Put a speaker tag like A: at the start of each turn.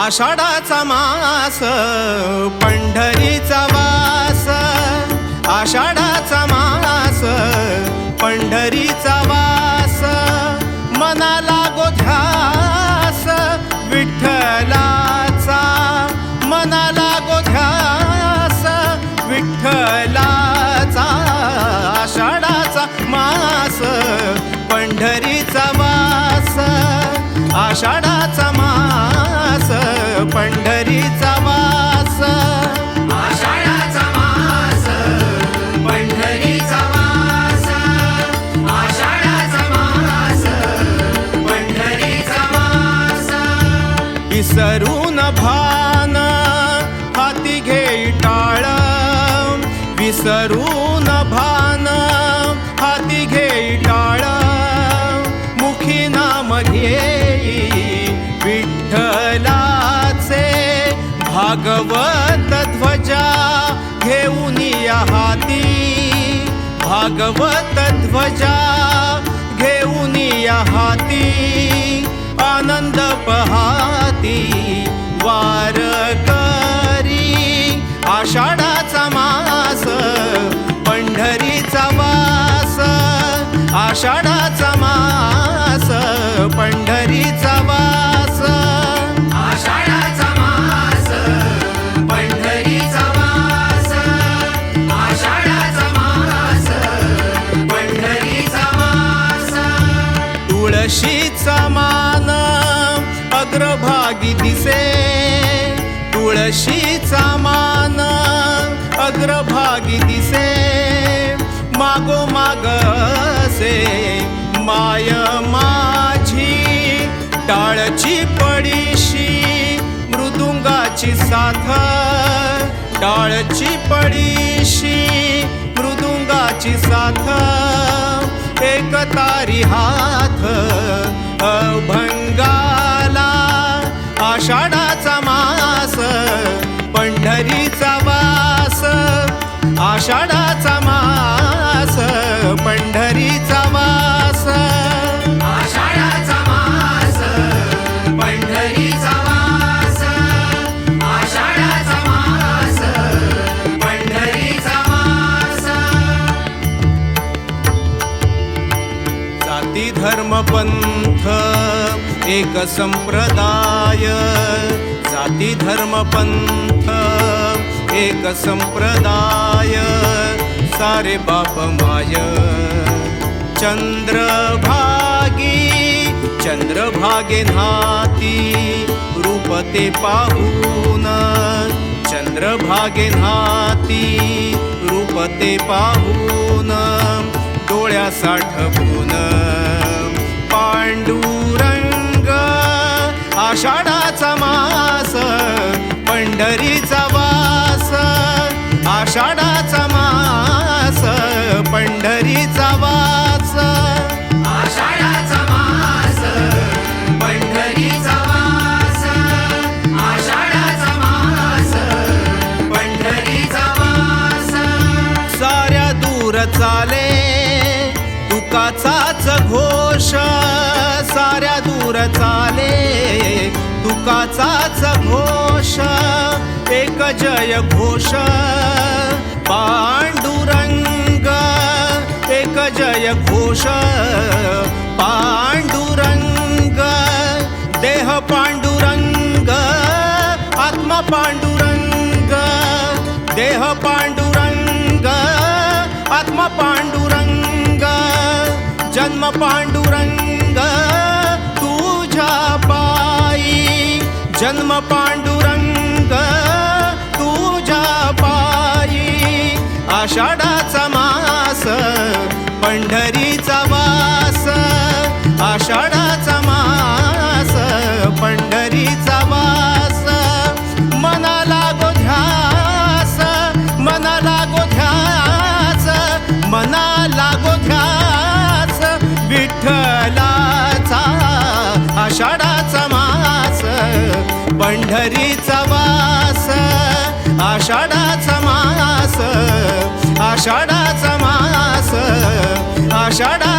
A: आषाढाचा मास पंढरीचा वास, आषाढाचा मास पंढरीचा वास, मनाला गोध्यास विठ्ठलाचा, मनाला गोध्यास विठ्ठलाचा, आषाढाचा मास पंढरीचा वास, आषाढाचा मास पंढरीचा वास,
B: आषाढाचा मास पंढरीचा वास, आषाढाचा मास पंढरीचा वास,
A: विसरून भान हाती घेई टाळ, विसरून भान हाती घेई टाळ, मुखी नाम घेई विठ्ठलाचे, भागवत ध्वजा घेऊन या हाती, भागवत ध्वजा घेऊन या हाती, आनंद पहाती वारकरी, आषाढाचा मास पंढरीचा वास, आषाढाचा मास पंढरीचा वास,
B: आषाढाचा मास पंढरीचा वास, आषाढाचा मास पंढरीचा वास,
A: तुळशीचा मान अग्रभागी दिसे, तुळशीचा मान अग्रभागी दिसे, मागोमाग असे माय माझी, टाळची पडीशी मृदुंगाची साथ, टाळची पडीशी मृदुंगाची साथ, एक तारी हात अभंगाला, आषाढाचा मास पंढरीचा वास, आषाढाचा मास पंढरीचा वास,
B: आषाढाचा मास पंढरीचा वास, आषाढाचा मास पंढरीचा वास,
A: जाती धर्म पंथ एक संप्रदाय, जाती धर्म पंथ एक संप्रदाय, सारे बाप माय, चंद्रभागी चंद्रभागे न्हाती, रूप ते पाहून चंद्रभागे न्हाती, रूप ते पाहून डोळ्या साठवून, पांडुरंग आषाढाचा मास पंढरीचा वास, आषाढाचा मास पंढरीचा वास,
B: आषाढाचा मास पंढरीचा वास, आषाढाचा मास पंढरीचा वास,
A: साऱ्या दूर चाले तुकाचाच घोष, साऱ्या दूर चाले तुकाचाच घोष, एक जय घोष पांडुरंग, एक जय घोष पांडुरंग, देह पांडुरंग आत्मा पांडुरंग, देह पांडुरंग आत्मा पांडुरंग, जन्म पांडुरंग तुझ्या पायी, जन्म पांडुरंग तुझ्या पायी, आषाढाचा मास पंढरीचा आषाढाचा मास पंढरीचा वास आषाढाचा मास आषाढाचा मास आषाढा